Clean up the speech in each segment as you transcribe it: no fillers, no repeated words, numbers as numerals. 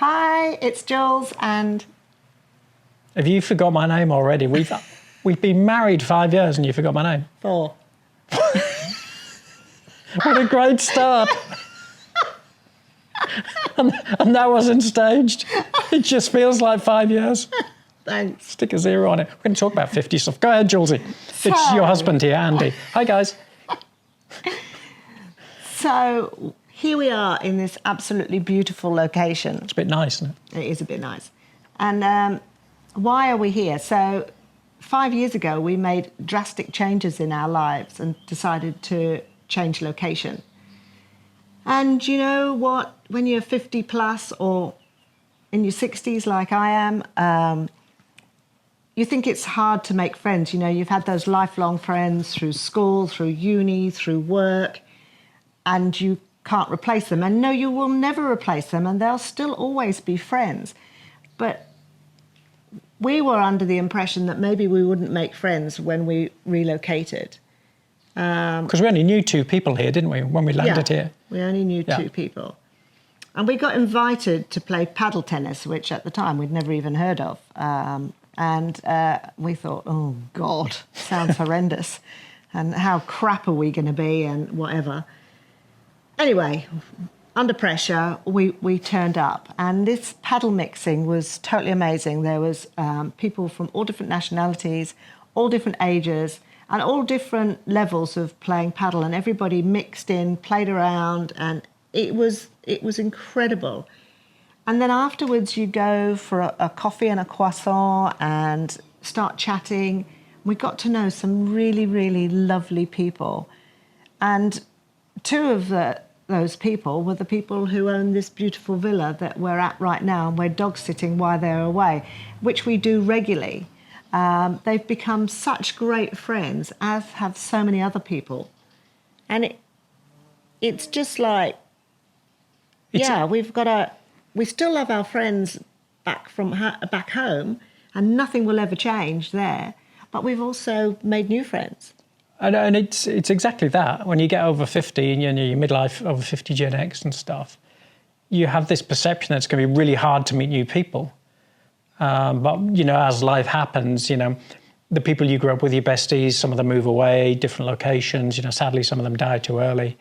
Hi, it's Jules, and Have you forgot my name already? We've been married 5 years and you forgot my name. 4. What a great start. and that wasn't staged. It just feels like 5 years. Thanks. Stick a 0 on it. We're going to talk about 50 stuff. Go ahead, Julesy. It's your husband here, Andy. Hi, guys. So here we are in this absolutely beautiful location. It's a bit nice, isn't it? It is a bit nice. And why are we here? So 5 years ago, we made drastic changes in our lives and decided to change location. And you know what? When you're 50 plus or in your 60s like I am, you think it's hard to make friends. You know, you've had those lifelong friends through school, through uni, through work, and you can't replace them. And no, you will never replace them, and they'll still always be friends. But we were under the impression that maybe we wouldn't make friends when we relocated. Because we only knew 2 people here, didn't we, when we landed here? We only knew 2 people. And we got invited to play paddle tennis, which at the time we'd never even heard of. And we thought, oh, God, sounds horrendous. And how crap are we going to be and whatever. Anyway, under pressure, we turned up. And this paddle mixing was totally amazing. There was people from all different nationalities, all different ages, and all different levels of playing paddle. And everybody mixed in, played around, and it was incredible. And then afterwards, you go for a coffee and a croissant and start chatting. We got to know some really, really lovely people. And 2 of those people were the people who own this beautiful villa that we're at right now, and we're dog sitting while they're away, which we do regularly. They've become such great friends, as have so many other people. And it's just like, we still love our friends back home, and nothing will ever change there. But we've also made new friends. And it's exactly that. When you get over 50 and you're midlife, over 50 Gen X and stuff, you have this perception that it's going to be really hard to meet new people. But, you know, as life happens, you know, the people you grew up with, your besties, some of them move away, different locations, you know, sadly, some of them die too early.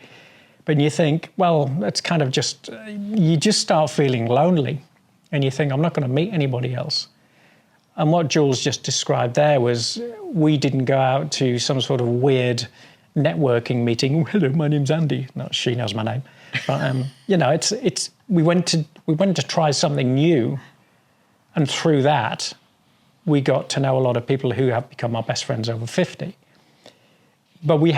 But you think, well, it's kind of just, you just start feeling lonely and you think, I'm not going to meet anybody else. And what Jules just described there was, we didn't go out to some sort of weird networking meeting. Hello, my name's Andy. No, she knows my name. But, you know, we went to try something new. And through that, we got to know a lot of people who have become our best friends over 50. But we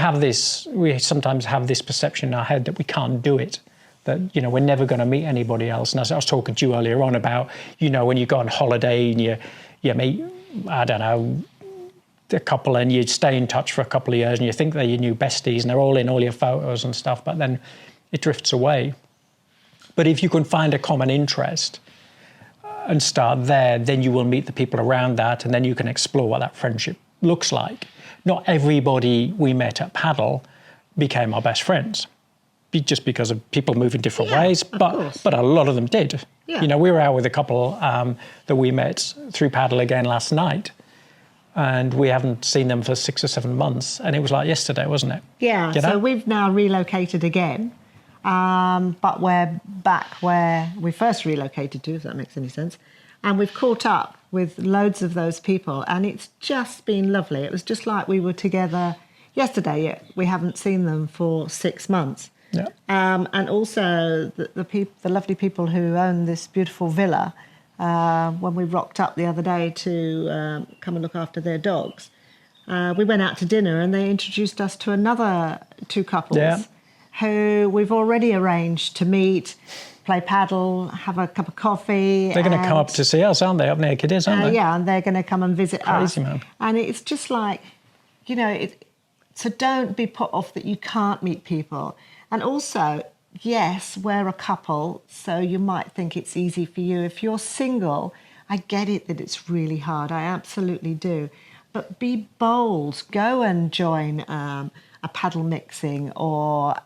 sometimes have this perception in our head that we can't do it, that, you know, we're never going to meet anybody else. And as I was talking to you earlier on about, you know, when you go on holiday and you meet, I don't know, a couple and you stay in touch for a couple of years and you think they're your new besties and they're all in all your photos and stuff, but then it drifts away. But if you can find a common interest and start there, then you will meet the people around that, and then you can explore what that friendship looks like. Not everybody we met at Paddle became our best friends, just because of people move in different ways, but a lot of them did. Yeah. You know, we were out with a couple that we met through Paddle again last night, and we haven't seen them for 6 or 7 months, and it was like yesterday, wasn't it? Yeah, so we've now relocated again, but we're back where we first relocated to, if that makes any sense. And we've caught up with loads of those people, and it's just been lovely. It was just like we were together yesterday, yet we haven't seen them for 6 months. Yeah. And also the lovely people who own this beautiful villa, when we rocked up the other day to come and look after their dogs, we went out to dinner and they introduced us to another 2 couples who we've already arranged to meet, play paddle, have a cup of coffee. They're going to come up to see us, aren't they? Up near Cadiz, aren't they? Yeah, and they're going to come and visit us. Crazy, man. And it's just like, you know, so don't be put off that you can't meet people. And also, yes, we're a couple, so you might think it's easy for you. If you're single, I get it that it's really hard. I absolutely do. But be bold. Go and join a paddle mixing or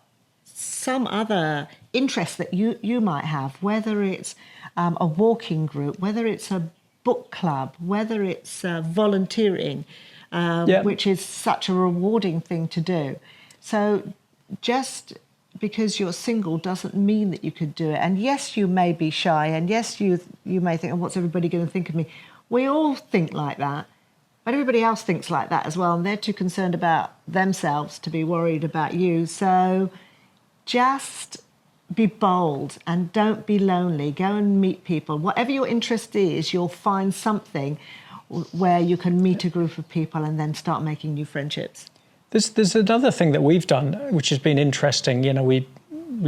some other interest that you might have, whether it's a walking group, whether it's a book club, whether it's volunteering, which is such a rewarding thing to do. So just because you're single doesn't mean that you could do it. And yes, you may be shy, and yes, you may think, oh, what's everybody going to think of me? We all think like that, but everybody else thinks like that as well, and they're too concerned about themselves to be worried about you. So just be bold and don't be lonely. Go and meet people. Whatever your interest is, you'll find something where you can meet a group of people and then start making new friendships. There's another thing that we've done, which has been interesting. You know, we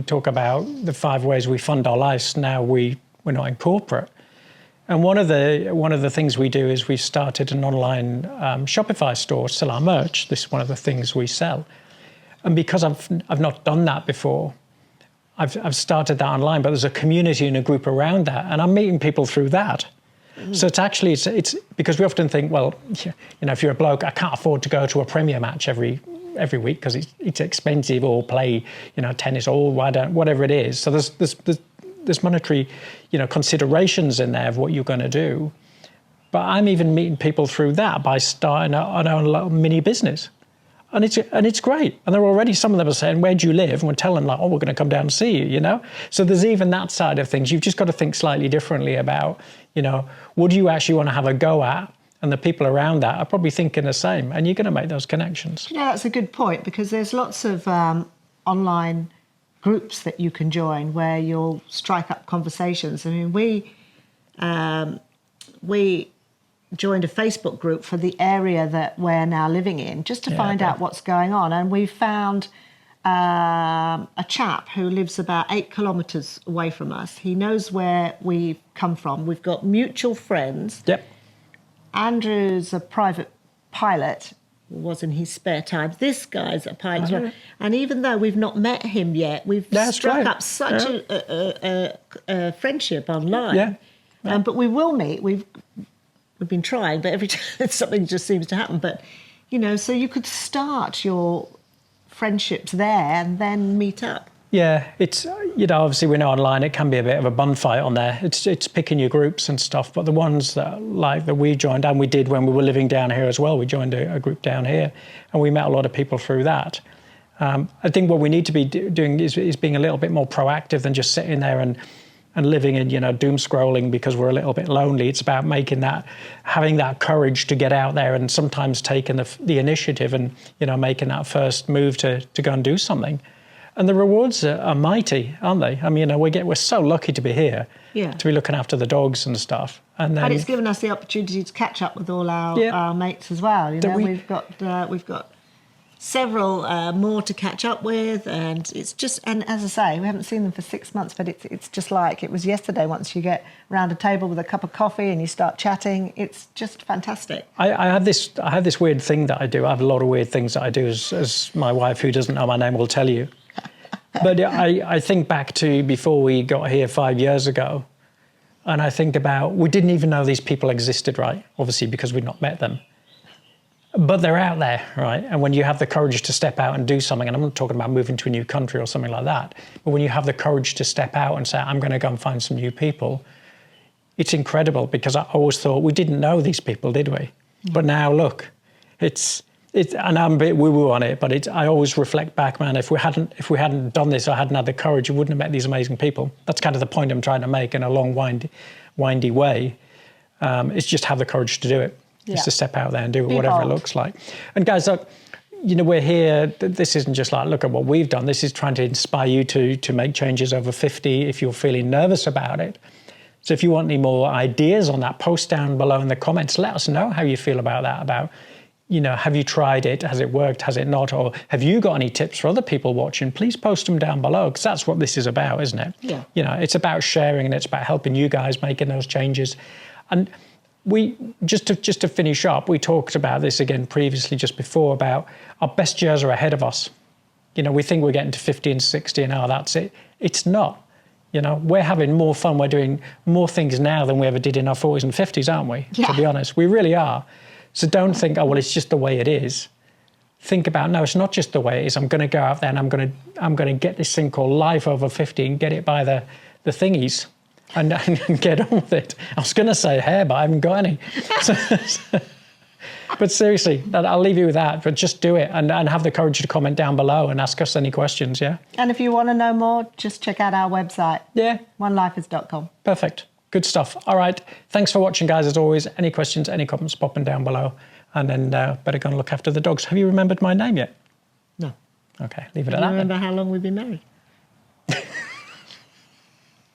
talk about the 5 ways we fund our lives. Now we're not in corporate, and one of the things we do is we've started an online Shopify store, sell our merch. This is one of the things we sell, and because I've not done that before, I've started that online. But there's a community and a group around that, and I'm meeting people through that. So it's because we often think, well, you know, if you're a bloke, I can't afford to go to a Premier match every week because it's expensive, or play, you know, tennis, or whatever it is. So there's monetary, you know, considerations in there of what you're going to do. But I'm even meeting people through that by starting our own little mini business. And it's great. And there are already some of them are saying, where do you live? And we're telling them, like, oh, we're going to come down and see you, you know? So there's even that side of things. You've just got to think slightly differently about, you know, what do you actually want to have a go at? And the people around that are probably thinking the same. And you're going to make those connections. Yeah, that's a good point, because there's lots of online groups that you can join where you'll strike up conversations. I mean, we joined a Facebook group for the area that we're now living in, just to find out what's going on. And we found a chap who lives about 8 kilometres away from us. He knows where we've come from. We've got mutual friends. Yep. Andrew's a private pilot, was in his spare time. This guy's a pilot as well. And even though we've not met him yet, we've struck up such a friendship online. Yeah. But we will meet. We've been trying, but every time something just seems to happen. But, you know, so you could start your friendships there and then meet up. Yeah, it's, you know, obviously we're not online. It can be a bit of a bun fight on there. It's picking your groups and stuff. But the ones that we joined, and we did when we were living down here as well, we joined a group down here, and we met a lot of people through that. I think what we need to be doing is being a little bit more proactive than just sitting there and living in, you know, doom scrolling because we're a little bit lonely. It's about having that courage to get out there and sometimes taking the initiative and, you know, making that first move to go and do something. And the rewards are mighty, aren't they? I mean, we're so lucky to be here, to be looking after the dogs and stuff. And it's given us the opportunity to catch up with all our mates as well. You know, we've got several more to catch up with, and it's just, and as I say, we haven't seen them for 6 months, but it's just like it was yesterday. Once you get around a table with a cup of coffee and you start chatting, it's just fantastic. I have this weird thing that I do. I have a lot of weird things that I do, as my wife, who doesn't know my name, will tell you. But I think back to before we got here 5 years ago, and I think about, we didn't even know these people existed, right? Obviously, because we'd not met them. But they're out there, right? And when you have the courage to step out and do something, and I'm not talking about moving to a new country or something like that, but when you have the courage to step out and say, I'm going to go and find some new people, it's incredible, because I always thought we didn't know these people, did we? But now look, it's and I'm a bit woo-woo on it, but I always reflect back, man, if we hadn't done this, or hadn't had the courage, you wouldn't have met these amazing people. That's kind of the point I'm trying to make in a long, windy way. It's just have the courage to do it. Just to step out there and do whatever it looks like. And guys, look, you know, we're here. This isn't just like, look at what we've done. This is trying to inspire you to make changes over 50 if you're feeling nervous about it. So if you want any more ideas on that, post down below in the comments. Let us know how you feel about that, about, you know, have you tried it? Has it worked? Has it not? Or have you got any tips for other people watching? Please post them down below, because that's what this is about, isn't it? Yeah. You know, it's about sharing, and it's about helping you guys making those changes. And we just to finish up, we talked about this again previously, just before, about our best years are ahead of us. You know, we think we're getting to 50 and 60 and that's it. It's not. You know, we're having more fun. We're doing more things now than we ever did in our 40s and 50s, aren't we? Yeah. To be honest, we really are. So don't think, oh, well, it's just the way it is. think about, no, it's not just the way it is. I'm going to go out there and I'm going to get this thing called life over 50 and get it by the thingies and get on with it. I was going to say hair, but I haven't got any. But seriously, I'll leave you with that. But just do it and have the courage to comment down below and ask us any questions, yeah? And if you want to know more, just check out our website. Yeah. onelifers.com. Perfect. Good stuff. All right. Thanks for watching, guys. As always, any questions, any comments, pop them down below. And then better go and look after the dogs. Have you remembered my name yet? No. Okay, leave it at Do that you remember then. how long we've been married?